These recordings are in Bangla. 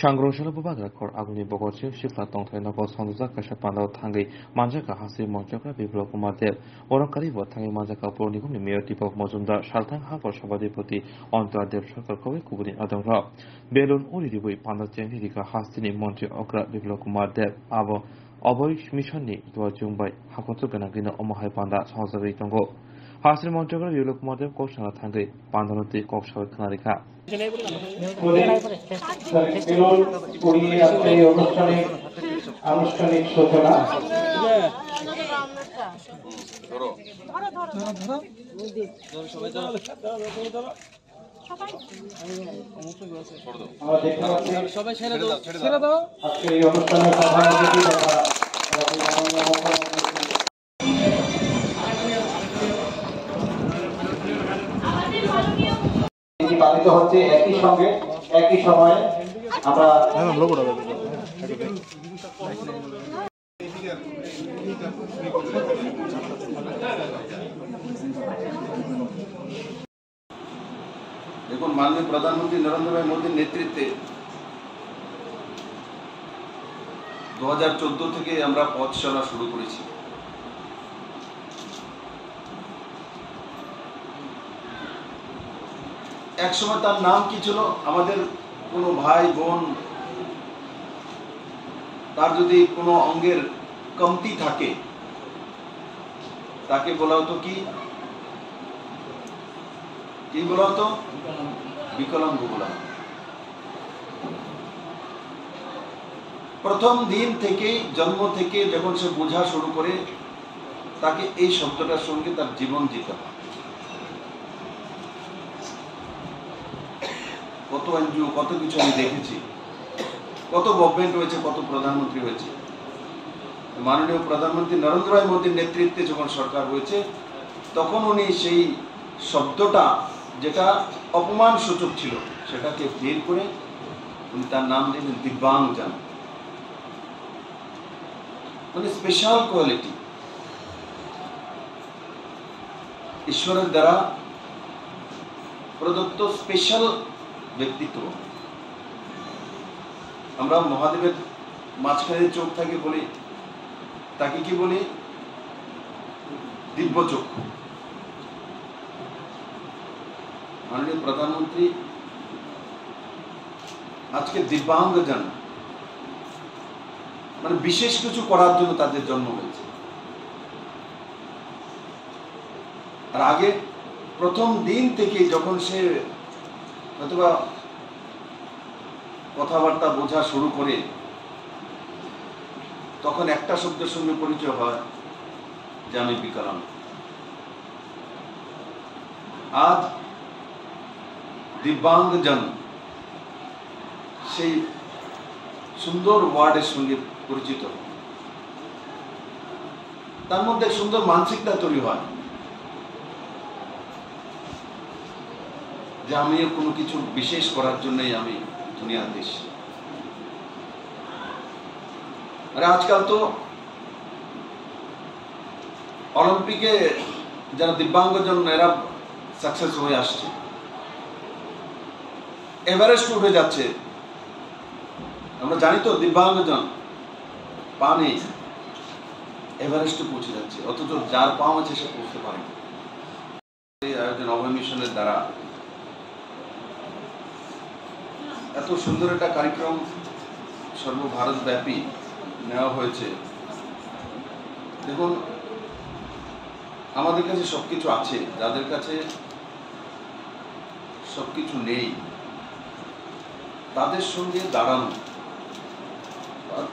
Changroshala Bubaga Kor Agni Bogochi, Shifla Tongtai Nako Sanduza Kashapanda Tangi, Manjaka Hasi Monjaka, Biblo Kumadev, Orokariva Tangi Manjaka Pornikum, the Mayor Tip of Mozunda, Shaltan Hapor Shabadipoti, Onto Dev Shakar Kubin Adamra, Belun Uridiwi, Panda Jenrika, Hastini Monte Okra, Biblo Kumadev, Avo, Oboish Mishoni, Dwajumbai, Hakotukanagina, Omahai Panda, Sansavi Tongo. Hasil Montegra, you look more than Koshana Tangi, Pandanotti, Koksha Kanarika. আনুষ্ঠানিক সূচনা সবাই ছেড়ে দাও আজকে এই অনুষ্ঠানের প্রধান অতিথি পালিত হচ্ছে একই সঙ্গে একই সময়ে আমরা দেখুন মাননীয় প্রধানমন্ত্রী নরেন্দ্র ভাই মোদীর নেতৃত্বে 2014 থেকে আমরা পথ চলা শুরু করেছি। একসময় তার নাম কি ছিল, আমাদের কোনো ভাই বোন তার যদি কোনো অঙ্গের কমতি থাকে তাকে বলা হতো কি বলা হতো, বিকলাঙ্গ বলা হতো। প্রথম দিন থেকে জন্ম থেকে যখন সে বোঝা শুরু করে তাকে এই শব্দটার সঙ্গে তার জীবন দিতে হয়। কত এনজিও কত কিছু আমি দেখেছি, কত গভর্নমেন্ট হয়েছে, কত প্রধানমন্ত্রী হয়েছে। মাননীয় প্রধানমন্ত্রী নরেন্দ্র ভাই মোদীর নেতৃত্বে যখন সরকার হয়েছে তখন উনি সেই শব্দটা যেটা অপমান সূচক ছিল সেটাকে বের করে উনি তার নাম দিলেন দিব্যাঙ্গজন, মানে স্পেশাল কোয়ালিটি, ঈশ্বরের দ্বারা প্রদত্ত স্পেশাল ব্যক্তিত্ব। আমরা মহাদেবের মাঝখানে চোখ থাকে বলি, তাকে কি বলি, দিব্য চক্ষু। মাননীয় প্রধানমন্ত্রী আজকে দিব্যাঙ্গজন, মানে বিশেষ কিছু করার জন্য তাদের জন্ম হয়েছে। আর আগে প্রথম দিন থেকে যখন সে অথবা কথাবার্তা বোঝা শুরু করে তখন একটা শব্দের সঙ্গে পরিচয় হয় যে আমি বিকলাঙ্গ। আজ দিব্যাঙ্গজন সেই সুন্দর ওয়ার্ডের সঙ্গে পরিচিত, তার মধ্যে সুন্দর মানসিকতা তৈরি হয় যে আমি কোনো কিছু বিশেষ করার জন্যই আমি দুনিয়াতে এসেছি। আর আজকাল তো অলিম্পিকে যারা দিব্যাঙ্গজন এরা সাকসেস হয়ে আসছে, এভারেস্ট উঠে যাচ্ছে। আমরা জানি তো দিব্যাঙ্গজন পা নেই, এভারেস্টে পৌঁছে যাচ্ছে, অথচ যার পা আছে সে পৌঁছতে পারে না। এই আয়োজন অভয় মিশনের দ্বারা এত সুন্দর একটা কার্যক্রম সর্বভারতব্যাপী নেওয়া হয়েছে। দেখুন আমাদের কাছে সবকিছু আছে, যাদের কাছে সবকিছু নেই তাদের সঙ্গে দাঁড়ানো,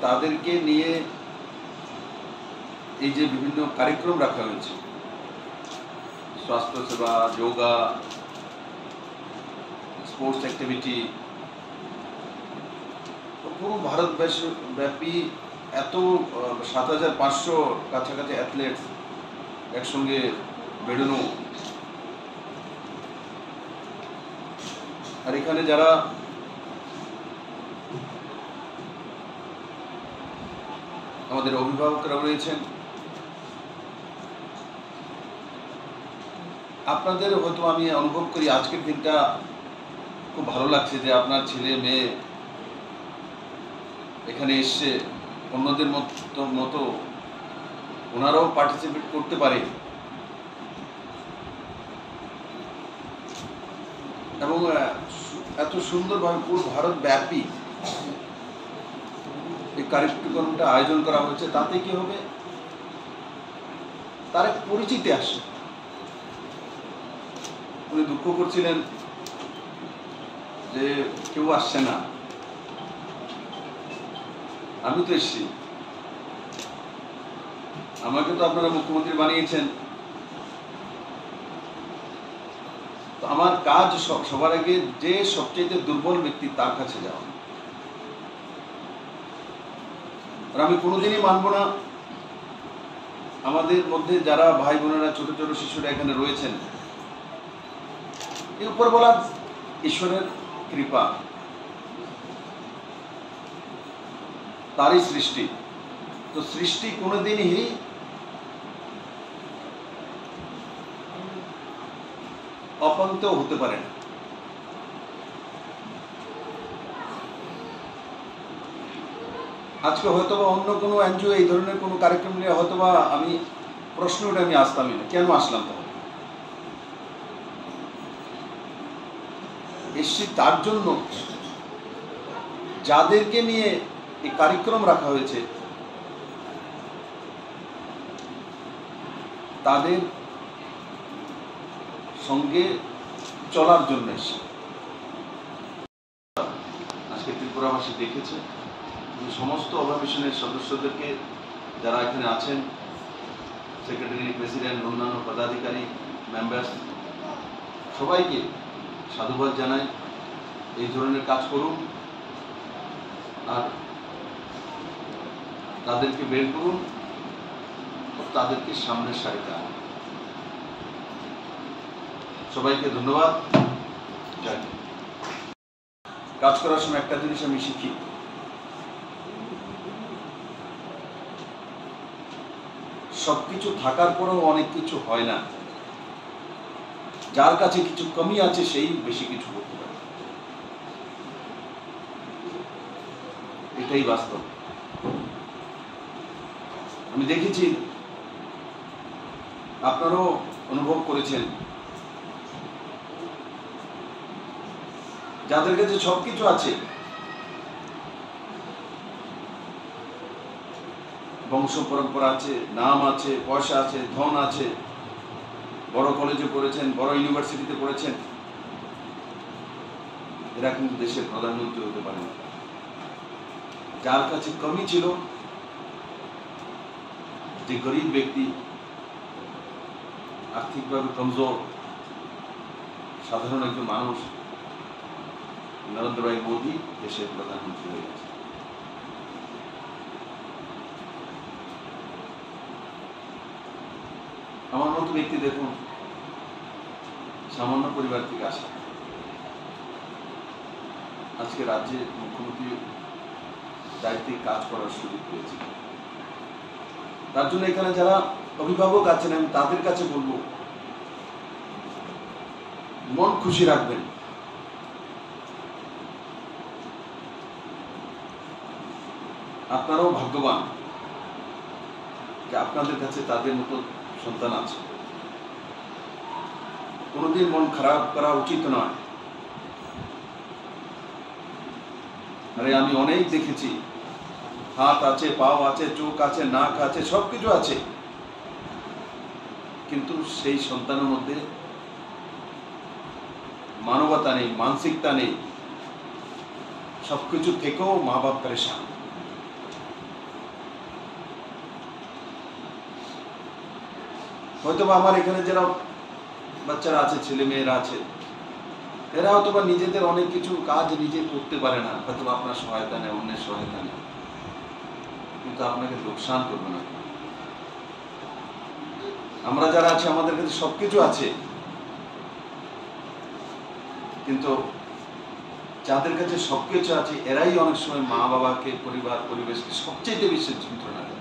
তাদেরকে নিয়ে এই যে বিভিন্ন কার্যক্রম রাখা হয়েছে, স্বাস্থ্য সেবা, যোগা, স্পোর্টস অ্যাক্টিভিটি, পুরো ভারতব্যাপী এত ৭৫০০ কাছাকাছি অ্যাথলেটস একসঙ্গে বেরোনো। আর এখানে যারা আমাদের অভিভাবকরা রয়েছেন, আপনাদের হয়তো আমি অনুভব করি আজকের দিনটা খুব ভালো লাগছে যে আপনার ছেলে মেয়ে এখানে এসে অন্যদের মতো ওনারাও পার্টিসিপেট করতে পারে এবং এত সুন্দরভাবে পুরো ভারত ব্যাপী এই কার্যক্রমটা আয়োজন করা হয়েছে, তাতে কি হবে, তার এক পরিচিতি আসে। উনি দুঃখ করছিলেন যে কেউ আসছে না, আমি তো এসছি, আমাকে তো আপনারা মুখ্যমন্ত্রী বানিয়েছেন, তো আমার কাজ সবার আগে যে সবচেয়ে দুর্বল ব্যক্তি তার কাছে যাওয়া। আর আমি কোনোদিনই মানব না আমাদের মধ্যে যারা ভাই বোনেরা ছোট ছোট শিশুরা এখানে রয়েছেন, এর উপর বলা ঈশ্বরের কৃপা, তারই সৃষ্টি। তো সৃষ্টি কোনোদিনই অপন্ত হতে পারে না। আজকে হয়তোবা অন্য কোনো এনজিও এই ধরনের কোনো কার্যক্রম নিয়ে হয়তোবা আমি প্রশ্নটা আমি আসতামই না, কেন আসলাম তখন? এসছি তার জন্য যাদেরকে নিয়ে এই কার্যক্রম রাখা হয়েছে তাদের সঙ্গে চলার জন্য এসে। আজকে ত্রিপুরাবাসী দেখেছে সমস্ত অভাবিশনের সদস্যদেরকে যারা এখানে আছেন, সেক্রেটারি, প্রেসিডেন্ট, অন্যান্য পদাধিকারী, মেম্বার্স, সবাইকে সাধুবাদ জানাই। এই ধরনের কাজ করুন আর তাদেরকে বের করুন, তাদেরকে সামনের সারিতে আনুন। সবাইকে ধন্যবাদ। কাজ করার সময় একটা জিনিস আমি শিখি, সবকিছু থাকার পরেও অনেক কিছু হয় না। যার কাছে কিছু কমি আছে সেই বেশি কিছু করতে পারে, এটাই বাস্তব। আমি দেখেছি, আপনারাও অনুভব করেছেন, যাদের কাছে সবকিছু আছে, বংশ পরম্পরা আছে, নাম আছে, পয়সা আছে, ধন আছে, বড় কলেজে পড়েছেন, বড় ইউনিভার্সিটিতে পড়েছেন, এরা কিন্তু দেশের প্রধানমন্ত্রী হতে পারে না। যার কাছে কমই ছিল, যে গরিব ব্যক্তি, আর্থিকভাবে কমজোর, সাধারণ একজন মানুষ, নরেন্দ্র ভাই মোদী দেশের প্রধানমন্ত্রী হয়ে গেছে। আমার মতো ব্যক্তি দেখুন, সামান্য পরিবার থেকে আসা, আজকে রাজ্যে মুখ্যমন্ত্রী দায়িত্বে কাজ করার সুযোগ পেয়েছে। তার জন্য এখানে যারা অভিভাবক আছেন, আমি তাদের কাছে বলবো, মন খুশি রাখবেন। আপনারাও ভাগ্যবান যে আপনাদের কাছে তাদের মতো সন্তান আছে। কোনোদিন মন খারাপ করা উচিত নয়। আরে আমি অনেক দেখেছি, হাত আছে, পাও আছে, চোখ আছে, নাক আছে, সবকিছু আছে, কিন্তু সেই সন্তানের মধ্যে মানবতা নেই, মানসিকতা নেই। সবকিছু থেকেও মা বাপ পরেশান। হয়তোবা আমার এখানে যারা বাচ্চারা আছে, ছেলে মেয়েরা আছে, এরা হয়তোবা নিজেদের অনেক কিছু কাজ নিজে করতে পারে না, হয়তো আপনার সহায়তা নেই, অন্যের সহায়তা নেই, কিন্তু আপনাকে লোকসান করবে না। আমরা যারা আছি, আমাদের কাছে সবকিছু আছে, কিন্তু যাদের কাছে সবকিছু আছে এরাই অনেক সময় মা বাবাকে, পরিবার, পরিবেশকে সবচেয়ে বেশি যন্ত্রণা দেয়।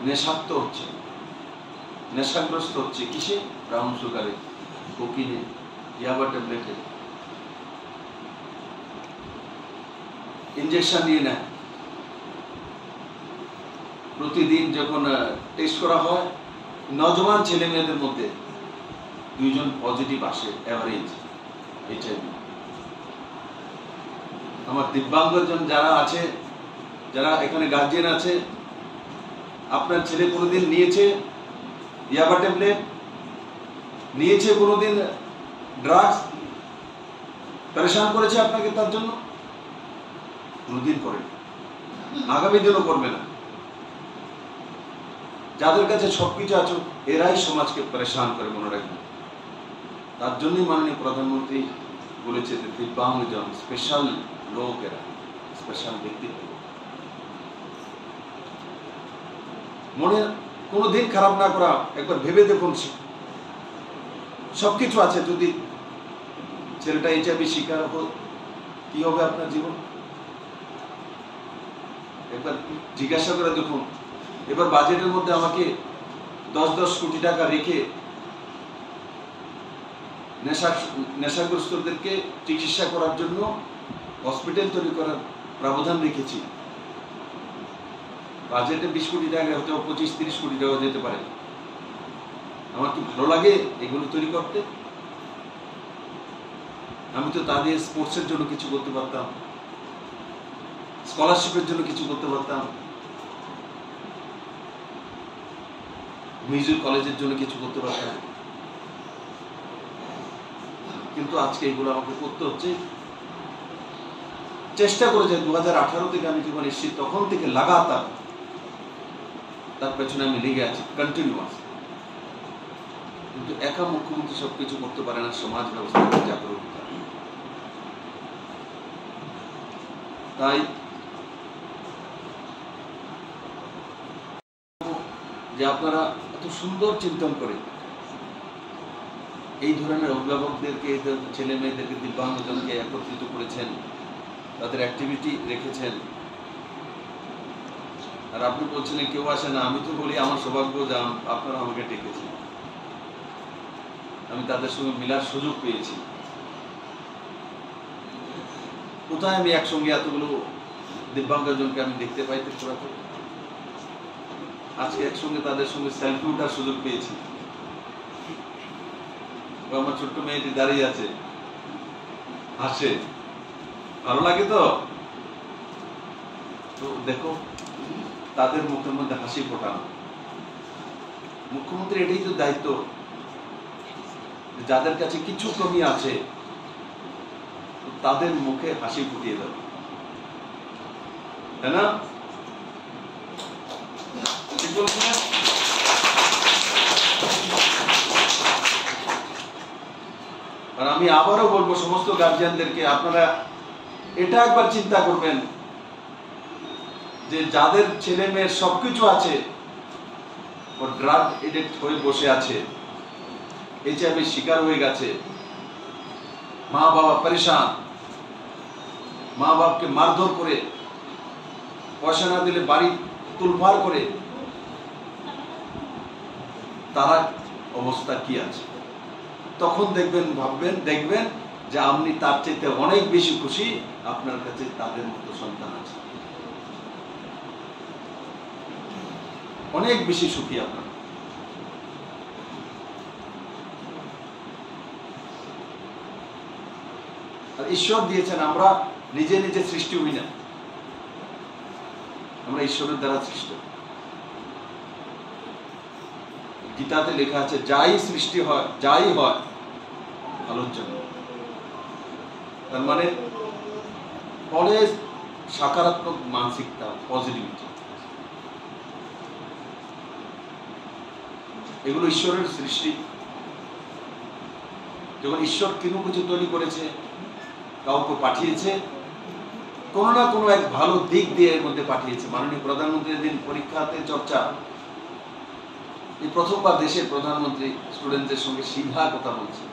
নেশাক্ত হচ্ছে, নেশাগ্রস্ত হচ্ছে, কিসে? ব্রাউন সুগারে, কোকিনে, ইয়াবা ট্যাবলেটে ইনজেকশন নিয়ে নেয়। প্রতিদিন যখন টেস্ট করা হয়, নজওয়ান ছেলে মেয়েদের মধ্যে 2 জন পজিটিভ আসে এভারেজ এইচআইভি। আমার দিব্যাঙ্গজন যারা আছে, যারা এখানে গার্জিয়ান আছে, আপনার ছেলে কোনোদিন নিয়েছে ইয়াবা ট্যাবলেট, নিয়েছে কোনোদিন ড্রাগস, পরেশান করেছে আপনাকে তার জন্য? কোনোদিন করেন, আগামী দিনও করবে না। যাদের কাছে সবকিছু আছে এরাই সমাজকে পরেশান করে, মনে রাখবেন। তার জন্যই মাননীয় প্রধানমন্ত্রী বলেছে যে দিব্যাঙ্গজন স্পেশাল লোক, এরা স্পেশাল ব্যক্তিত্ব। মনে কোনোদিন খারাপ না করা, একবার ভেবে দেখুন, সবকিছু আছে, যদি ছেলেটা এইচআইভি শিকার হয় কি হবে আপনার জীবন? একবার জিজ্ঞাসা করে দেখুন। এবার বাজেটের মধ্যে আমাকে 10 কোটি টাকা রেখে নেশাগ্রস্তদেরকে চিকিৎসা করার জন্য হসপিটাল তৈরি করার প্রাবধান রেখেছি। বাজেটে 20 কোটি টাকা, হয়তো 25-30 কোটি টাকা যেতে পারে। আমার কি ভালো লাগে এগুলো তৈরি করতে? আমি তো তাদের স্পোর্টসের জন্য কিছু করতে পারতাম, স্কলারশিপের জন্য কিছু করতে পারতাম, মিউজিক কলেজের জন্য কিছু করতে পারতাম, কিন্তু আজকে এগুলো আমাকে করতে হচ্ছে। চেষ্টা করেছে 2018 থেকে আমি যখন এসেছি তখন থেকে লাগাতার তার পেছনে আমি লেগে আছি, কন্টিনিউয়াস। কিন্তু একা মুখ্যমন্ত্রী সবকিছু করতে পারে না, সমাজ ব্যবস্থা জাগ্রত। তাই যে আপনারা এত সুন্দর চিন্তন করে এই ধরনের অভিভাবকদেরকে, ছেলে মেয়েদেরকে, দিব্যাঙ্গজনকে একত্রিত করেছেন, তাদের অ্যাক্টিভিটি রেখেছেন। আর আপনি বলছিলেন কেউ আসে না, আমি তো বলি আমার সৌভাগ্য যে আপনারা আমাকে ডেকেছেন, আমি তাদের সঙ্গে মিলার সুযোগ পেয়েছি। কোথায় আমি একসঙ্গে এতগুলো দিব্যাঙ্গজনকে আমি দেখতে পাই ত্রিপুরাতে? আজকে একসঙ্গে তাদের সঙ্গে সেলফি ওঠার সুযোগ পেয়েছি। আমার ছোট্ট মেয়েটি দাঁড়িয়ে আছে, হাসে, ভালো লাগে তো। তো দেখো, তাদের মুখের মধ্যে হাসি ফোটানো। মুখ্যমন্ত্রী এটাই তো দায়িত্ব, যাদের কাছে কিছু কমি আছে তাদের মুখে হাসি ফুটিয়ে দেবে, তাই না? আর আমি আবারও বলবো সমস্ত গার্জিয়ানদেরকে, আপনারা এটা একবার চিন্তা করবেন যে যাদের ছেলে মেয়ের সবকিছু আছে, ও ড্রাগ এডিক্ট হয়ে বসে আছে, এইচআইভি শিকার হয়ে গেছে, মা বাবা পরেশান, মা বাবাকে মারধর করে, পয়সা না দিলে বাড়ি তুলফাড় করে, তার অবস্থা কি আছে? তখন দেখবেন যে আপনি তার চাইতে অনেক বেশি খুশি আপনার কাছে তাদের মতো সন্তান আছে, অনেক বেশি সুখী আপনার। আর ঈশ্বর দিয়েছেন, আমরা নিজে নিজে সৃষ্টি হই না, আমরা ঈশ্বরের দ্বারা সৃষ্ট। গীতাতে লেখা আছে যাই সৃষ্টি হয়, যাই হয় ভালোর জন্য। তার মানে অলওয়েজ সকারাত্মক মানসিকতা, পজিটিভিটি, এগুলো ঈশ্বরের সৃষ্টি। যখন ঈশ্বর কোনো কিছু তৈরি করেছে, কাউকে পাঠিয়েছে, কোনো না কোনো এক ভালো দিক দিয়ে এর মধ্যে পাঠিয়েছে। মাননীয় প্রধানমন্ত্রীর দিন পরীক্ষাতে চর্চা, এই প্রথমবার দেশের প্রধানমন্ত্রী স্টুডেন্টদের সঙ্গে সিধা কথা বলছে।